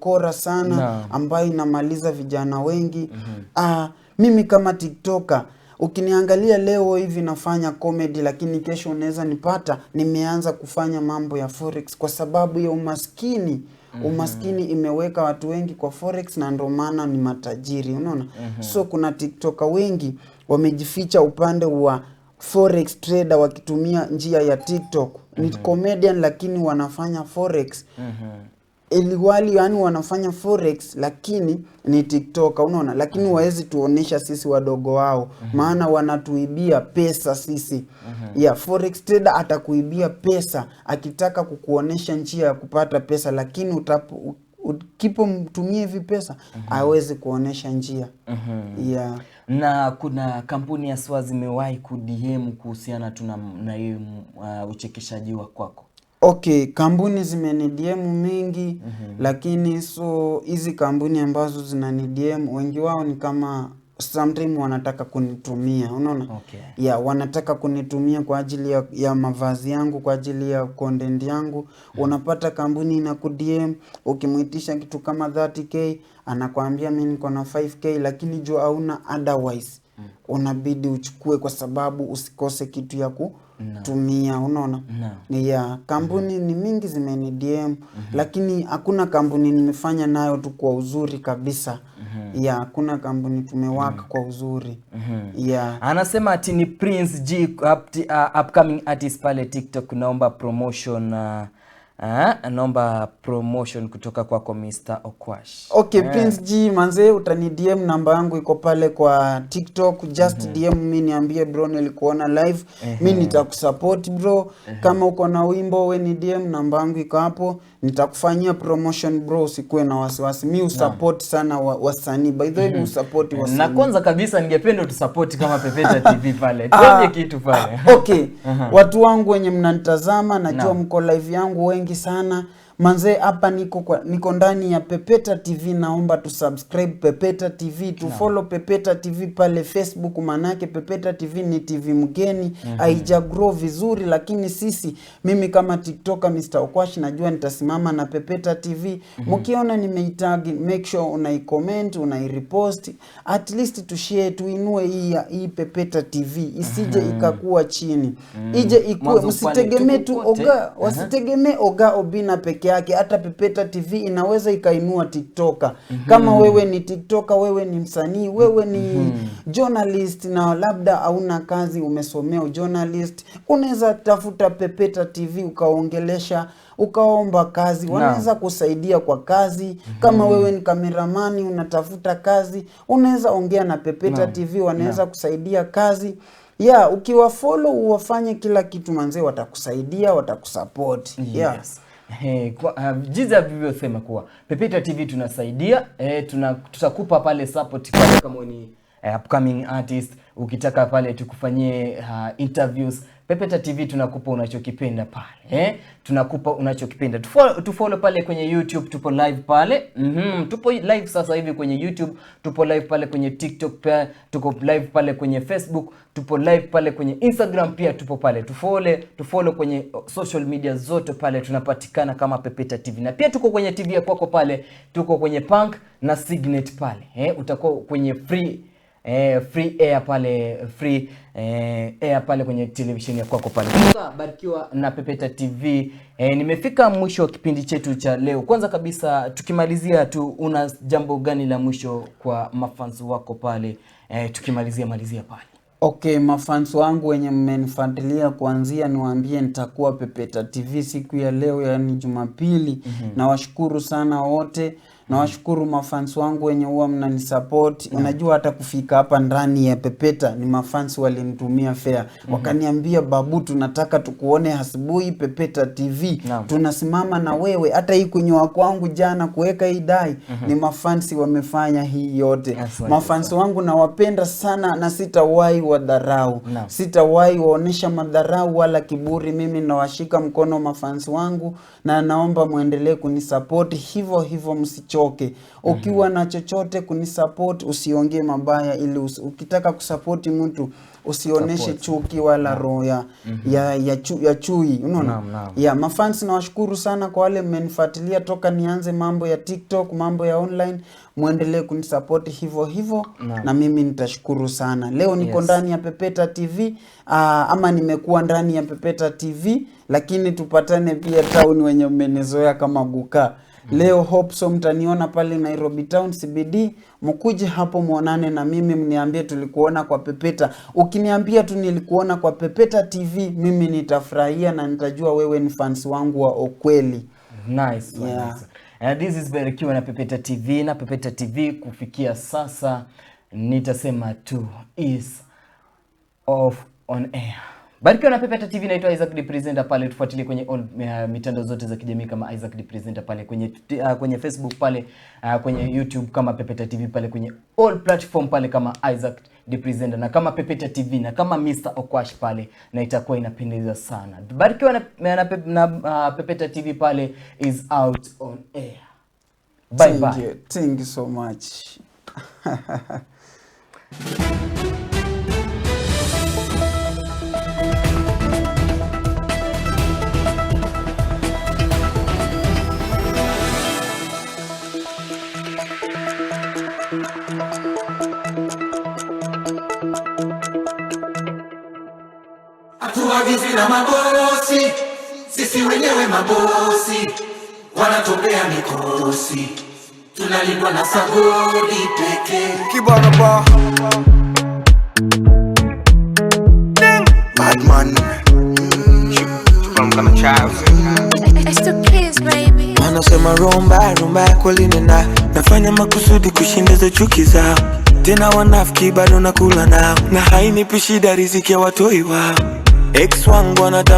ukora sana ambayo inamaliza vijana wengi. Mimi kama TikToker ukiniangalia leo hivi nafanya comedy, lakini kesho unaweza nipata nimeanza kufanya mambo ya forex kwa sababu ya umaskini. Umaskini imeweka watu wengi kwa forex na ndio maana ni matajiri, unaona? So kuna TikToker wengi wamejificha upande wa forex trader wakitumia njia ya TikTok. Ni comedian lakini wanafanya forex. Iliwali yani wanafanya forex lakini ni TikToker, unaona? Lakini waezi tuonesha sisi wadogo wao, maana wanatuibia pesa sisi. Forex trader atakuibia pesa akitaka kukuonesha njia ya kupata pesa, lakini ukipo mtumie hivi pesa hawezi kuonesha njia. Na kuna kampuni ya SWA zimewahi ku-DM kuhusiana na hiyo uchekeshaji wa kwako? Okay, kampuni zimeni-DM mingi, lakini so hizi kampuni ambazo zinani-DM wengi wao ni kama sometimes wanataka kunitumia, unaona? Wanataka kunitumia kwa ajili ya mavazi yangu, kwa ajili ya content yangu. Unapata kampuni inaku-DM, ukimuitisha kitu kama 30k, anakuambia mimi niko na 5k, lakini jua hauna otherwise. Unabidi uchukue kwa sababu usikose kitu ya kutumia, unaona? Kampuni ni mingi zimeni DM, lakini hakuna kampuni nimefanya nayo tu kwa uzuri kabisa. Hakuna kampuni tumewaka kwa uzuri. Anasema ati ni Prince G, upcoming artist pale TikTok, naomba promotion. Naomba promotion kutoka kwako Mr. Okwash. Okay, Prince G manze, utani DM, namba yangu iko pale kwa TikTok. Just DM mimi niambie bro nilikuona live. Mimi nitakusupport bro. Kama uko na wimbo we ni DM, namba yangu iko hapo. Nitakufanyia promotion bro, usikuwe na wasiwasi. Mimi usupport sana wasanii. By the way, mimi usupport wasanii. Na kwanza kabisa ningependa tusupport kama Pepeta TV pale. Tuone kitu pale. Okay. Watu wangu wenye mnanitazama, najua mko live yangu wengi sana. Manze hapa niko ndani ya Pepeta TV, naomba tu subscribe Pepeta TV, tu follow Pepeta TV pale Facebook, manake Pepeta TV ni TV mgeni, haija grow vizuri, lakini mimi kama TikToker Mr. Okwash najua nitasimama na Pepeta TV. Mkiona nimeitag, make sure unai-comment, unai-repost, at least tushare, tuinue hii Pepeta TV, isije ikakuwa chini. Ije ikue, msitegemee tu wasitegemee Oga Obina peke yake, hata Pepeta TV inaweza ikainua TikToker. Kama wewe ni TikToker, wewe ni msanii, wewe ni journalist na labda hauna kazi, umesomea journalist, unaweza tafuta Pepeta TV ukaongelesha, ukaomba kazi, wanaweza kusaidia kwa kazi. Kama wewe ni kameramani unatafuta kazi, unaweza ongea na Pepeta TV, wanaweza kusaidia kazi. Ukiwafollow uwafanye kila kitu manze, watakusaidia, watakusupport. Jiza vivyo sema kuwa Pepeta TV tunasaidia, tutakupa pale support kama ni upcoming artist, ukitaka pale tukufanyie interviews. Pepeta TV tunakupa unachokipenda pale. Tunakupa unachokipenda. Tufollow pale kwenye YouTube, tupo live pale. Tupo live sasa hivi kwenye YouTube, tupo live pale kwenye TikTok pia, tuko live pale kwenye Facebook, tupo live pale kwenye Instagram pia tupo pale. Tufollow kwenye social media zote pale, tunapatikana kama Pepeta TV. Na pia tuko kwenye TV ya kwako pale, tuko kwenye Punk na Signet pale. Utakuwa kwenye free air pale, air pale kwenye television ya kwako pale. Barikiwa na Pepeta TV. Nimefika mwisho wa kipindi chetu cha leo. Kwanza kabisa tukimalizia tu, una jambo gani la mwisho kwa mafans wako pale? Tukimalizia pale. Okay, mafans wangu wenye mmenifuatilia kuanzia, niwaambie nitakuwa Pepeta TV siku ya leo, yani Jumapili. Nawashukuru sana wote. Nawashukuru mafans wangu wenye huwa mnanisupport. Unajua hata kufika hapa ndani ya Pepeta ni mafans walinitumia fare. Wakaniambia babu, tunataka tukuone asubuhi Pepeta TV. Tunasimama na wewe. Hata hii kunyoa kwangu jana kuweka hii dai ni mafans wamefanya hii yote. Mafans wangu nawapenda sana na sitawahi wadharau. Sitawahi waonesha madharau wala kiburi. Mimi nawashika mkono mafans wangu na naomba muendelee kunisupport hivyo msicho usichoke. Ukiwa na chochote kunisupport, usiongee mabaya, ili ukitaka kusupport mtu usioneshe chuki wala roho ya chui, unaona? Ya mafans nawashukuru sana kwa wale mmenifuatilia toka nianze mambo ya TikTok, mambo ya online. Muendelee kunisupport hivyo na mimi nitashukuru sana. Leo niko ndani ya Pepeta TV, ama nimekuwa ndani ya Pepeta TV, lakini tupatane pia town wenye mmenizoea kama Guka. Leo hope so mtaniona pale Nairobi Town CBD, mkuje hapo muonane na mimi, mniambie tulikuona kwa Pepeta. Ukiniambia tu nilikuona kwa Pepeta TV, mimi nitafurahia na nitajua wewe ni fans wangu wa ukweli. Nice. And this is Barikiwa na Pepeta TV, na Pepeta TV kufikia sasa nitasema tu is off on air. Barikiwa na Pepeta TV, naitwa Isaac the Presenter. Pale tufuatilie kwenye mitandao zote za kijamii kama Isaac the Presenter, pale kwenye Facebook, pale kwenye YouTube kama Pepeta TV, pale kwenye all platform pale kama Isaac the Presenter, na kama Pepeta TV na kama Mr. Okwash pale, na itakuwa inapendeza sana. Barikiwa na Pepeta TV pale is out on air. Bye. Thank you so much. Hatuagizi na mabosi, sisi wenyewe mabosi, wanatupea mikosi, tunalindwa na sabodi pekee. Kibana ba Badman from kana child. It's the kids, baby. Wanasema rumba kweli nina nafanya makusudi kushinda chuki zao, tena wanafiki bado nakula nao, na hainipi shida riziki ya watoi wao. Ex wangu anataka